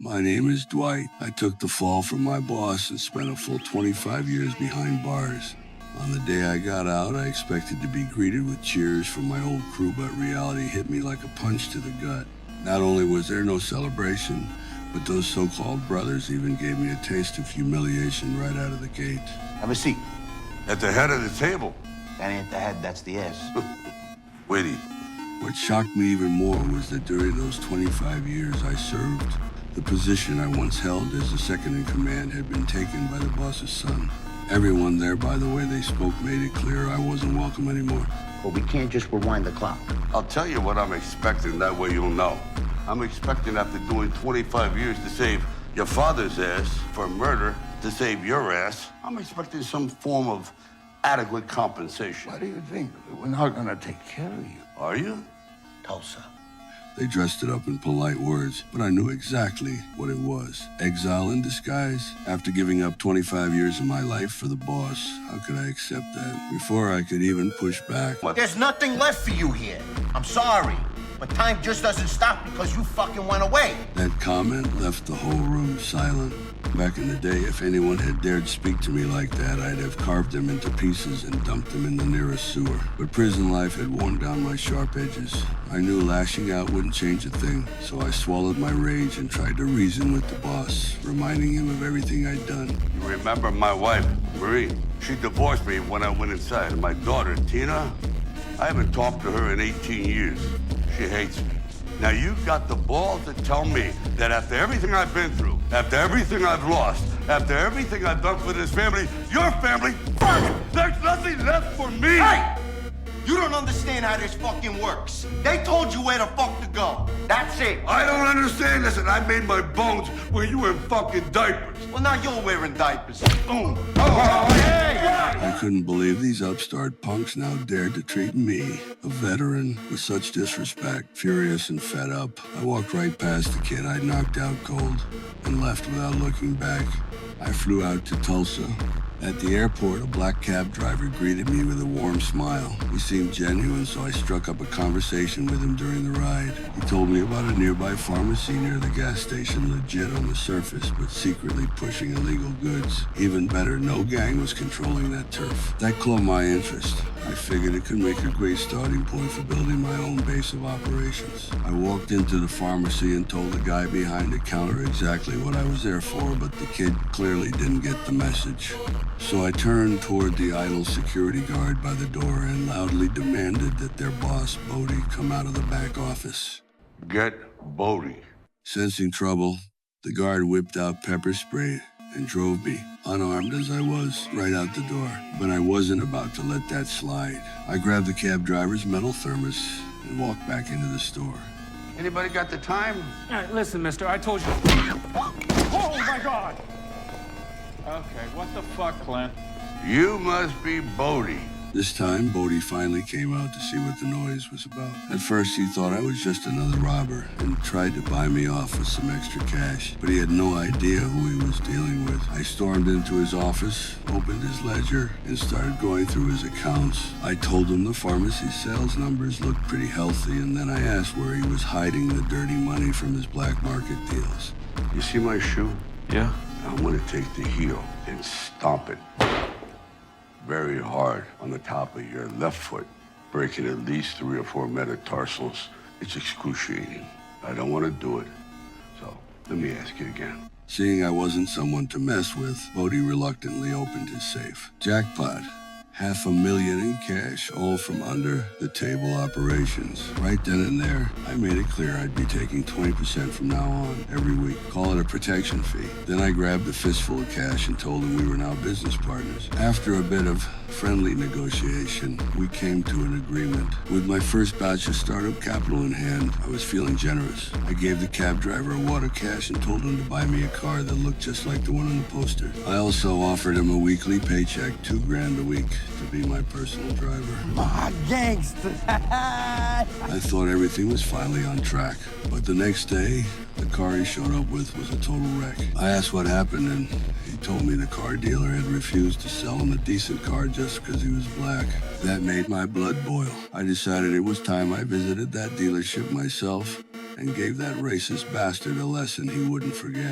My name is Dwight. I took the fall from my boss and spent a full 25 years behind bars. On the day I got out, I expected to be greeted with cheers from my old crew, but reality hit me like a punch to the gut. Not only was there no celebration, but those so-called brothers even gave me a taste of humiliation right out of the gate. Have a seat. At the head of the table. That ain't the head, that's the ass. Witty. What shocked me even more was that during those 25 years I served, the position I once held as the second in command had been taken by the boss's son. Everyone there, by the way they spoke, made it clear I wasn't welcome anymore. But we can't just rewind the clock. I'll tell you what I'm expecting, that way you'll know. I'm expecting after doing 25 years to save your father's ass for murder, to save your ass, I'm expecting some form of adequate compensation. Why do you think we're not gonna take care of you? Are you? Tulsa. They dressed it up in polite words, but I knew exactly what it was. Exile in disguise. After giving up 25 years of my life for the boss, how could I accept that? Before I could even push back. What? There's nothing left for you here. I'm sorry, but time just doesn't stop because you fucking went away. That comment left the whole room silent. Back in the day, if anyone had dared speak to me like that, I'd have carved them into pieces and dumped them in the nearest sewer. But prison life had worn down my sharp edges. I knew lashing out wouldn't change a thing, so I swallowed my rage and tried to reason with the boss, reminding him of everything I'd done. You remember my wife, Marie? She divorced me when I went inside. And my daughter, Tina, I haven't talked to her in 18 years. She hates me. Now you got the balls to tell me that after everything I've been through, after everything I've lost, after everything I've done for this family, your family, fuck, there's nothing left for me! Hey! You don't understand how this fucking works. They told you where the fuck to go. That's it. I don't understand this, and I made my bones when you were in fucking diapers. Well, now you're wearing diapers. Boom. I couldn't believe these upstart punks now dared to treat me, a veteran, with such disrespect. Furious and fed up, I walked right past the kid I'd knocked out cold and left without looking back. I flew out to Tulsa. At the airport, a black cab driver greeted me with a warm smile. He seemed genuine, so I struck up a conversation with him during the ride. He told me about a nearby pharmacy near the gas station, legit on the surface, but secretly pushing illegal goods. Even better, no gang was controlling that turf. That caught my interest. I figured it could make a great starting point for building my own base of operations. I walked into the pharmacy and told the guy behind the counter exactly what I was there for, but the kid clearly didn't get the message. So I turned toward the idle security guard by the door and loudly demanded that their boss, Bodie, come out of the back office. Get Bodie. Sensing trouble, the guard whipped out pepper spray and drove me, unarmed as I was, right out the door. But I wasn't about to let that slide. I grabbed the cab driver's metal thermos and walked back into the store. Anybody got the time? All right, listen, mister, I told you. Oh, my God! Okay, what the fuck, Clint? You must be Bodie. This time, Bodie finally came out to see what the noise was about. At first, he thought I was just another robber and tried to buy me off with some extra cash, but he had no idea who he was dealing with. I stormed into his office, opened his ledger, and started going through his accounts. I told him the pharmacy sales numbers looked pretty healthy, and then I asked where he was hiding the dirty money from his black market deals. You see my shoe? Yeah? I'm gonna take the heel and stomp it very hard on the top of your left foot, breaking at least 3 or 4 metatarsals. It's excruciating. I don't want to do it. So let me ask you again. Seeing I wasn't someone to mess with, Bodie reluctantly opened his safe. Jackpot. $500,000 in cash, all from under the table operations. Right then and there, I made it clear I'd be taking 20% from now on, every week. Call it a protection fee. Then I grabbed a fistful of cash and told him we were now business partners. After a bit of friendly negotiation, we came to an agreement. With my first batch of startup capital in hand, I was feeling generous. I gave the cab driver a wad of cash and told him to buy me a car that looked just like the one on the poster. I also offered him a weekly paycheck, $2,000 a week, to be my personal driver. My gangster. I thought everything was finally on track. But the next day, the car he showed up with was a total wreck. I asked what happened, and he told me the car dealer had refused to sell him a decent car just because he was black. That made my blood boil. I decided it was time I visited that dealership myself and gave that racist bastard a lesson he wouldn't forget.